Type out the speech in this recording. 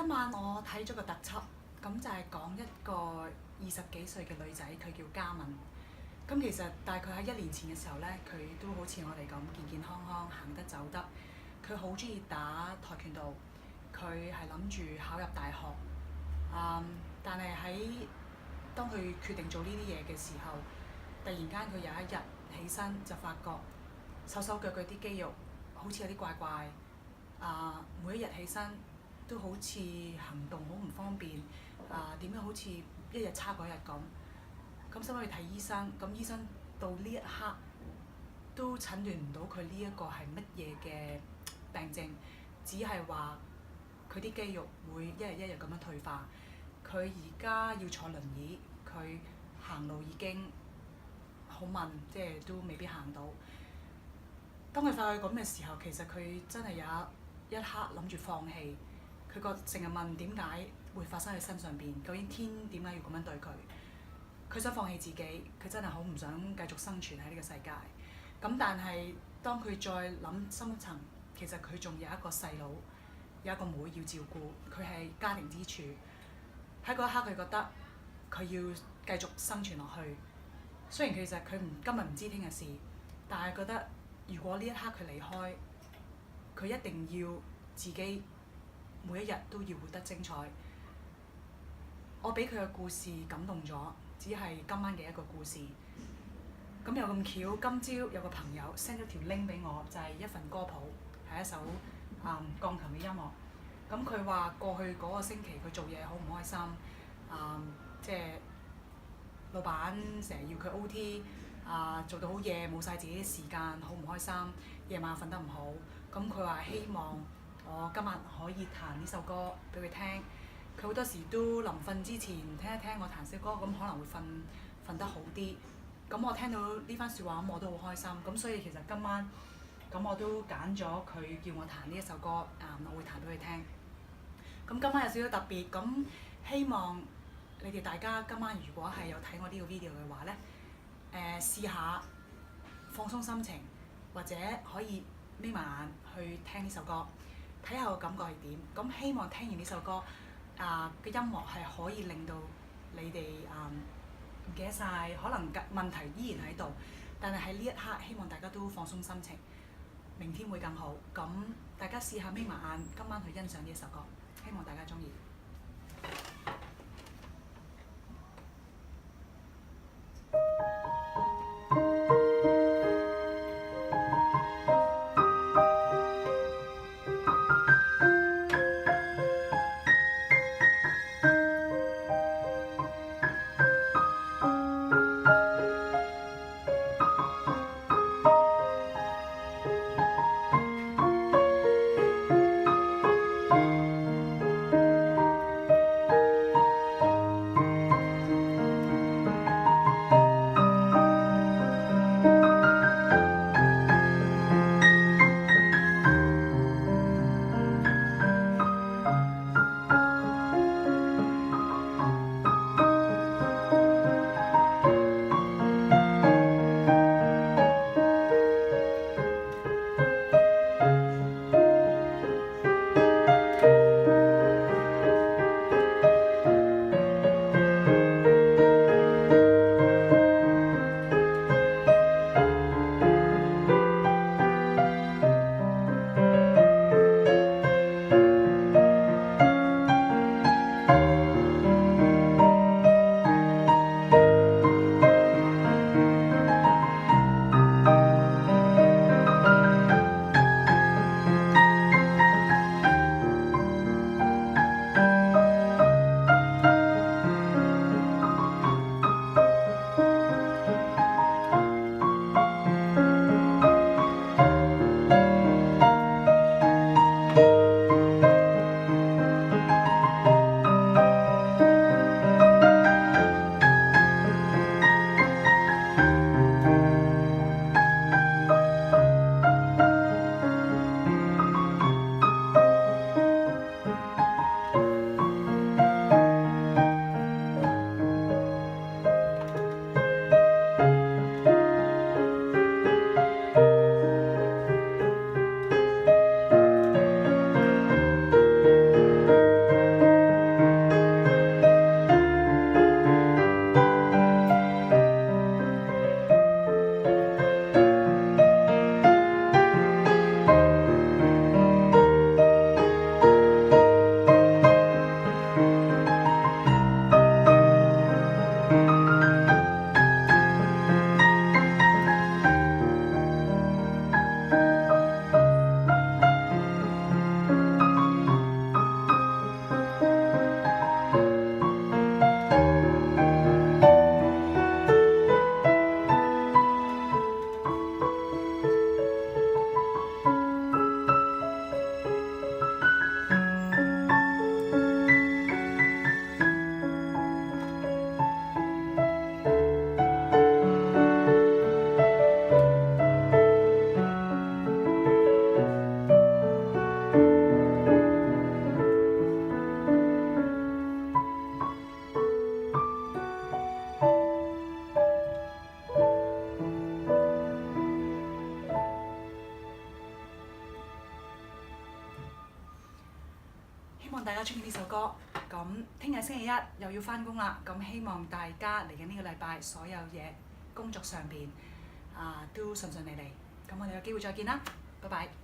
今晚我睇咗個特輯，咁就係講一個20幾歲嘅女仔，佢叫嘉敏。咁其實大概喺1年前嘅時候呢，佢都好似我哋咁健健康康行得走得。佢好中意打跆拳道，佢係諗住考入大學。但係當佢決定做呢啲嘢嘅時候，突然間佢有一日起身就發覺手手腳腳啲肌肉好似有啲怪怪。每一日起身都好似行動好唔方便。點樣好似一日差過一日咁。咁所以去睇醫生，咁醫生到呢一刻都診斷唔到佢呢一個係乜嘢嘅病症，只係話佢啲肌肉會一日一日咁樣退化。佢而家要坐輪椅，佢行路已經好慢，即係都未必行到。當佢發覺咁嘅時候，其實佢真係有一刻諗住放棄。佢成日問點解會發生喺身上邊？究竟天點解要咁樣對佢？佢想放棄自己，佢真係好唔想繼續生存喺呢個世界。咁但係當佢再諗深層，其實佢仲有一個細佬，有一個妹要照顧，佢係家庭支柱。喺嗰一刻，佢覺得佢要繼續生存落去。雖然其實佢今日唔知聽日事，但係覺得如果呢一刻佢離開，佢一定要自己每一日都要活得精彩。我俾佢嘅故事感動咗，只係今晚嘅一個故事。咁又咁巧，今朝有個朋友 send 咗條 link 俾我，就係一份歌譜，係一首鋼琴嘅音樂。咁佢話過去嗰個星期佢做嘢好唔開心，即係老闆成日要佢 OT，做到好夜，冇晒自己嘅時間，好唔開心，夜晚瞓得唔好。咁佢話希望我今晚可以彈呢首歌俾佢聽。佢好多時都臨瞓之前聽一聽我彈首歌，咁可能會瞓得好啲。咁我聽到呢番説話，咁我都好開心。咁所以其實今晚咁我都揀咗佢叫我彈呢一首歌，我會彈俾佢聽。咁今晚有少少特別，咁希望你哋大家今晚如果係有睇我呢個 video 嘅話呢，試下放鬆心情，或者可以眯埋眼去聽呢首歌，睇下個感覺係點。咁希望聽完呢首歌，嘅音樂係可以令到你哋唔記得晒，可能問題依然喺度，但係喺呢一刻希望大家都放鬆心情，明天會更好。咁大家試下眯埋眼，今晚去欣賞呢一首歌，希望大家鍾意。望大家中意呢首歌。咁聽日星期一又要翻工啦，咁希望大家嚟緊呢個禮拜所有嘢工作上邊都順順利利。咁我哋有機會再見啦，拜拜。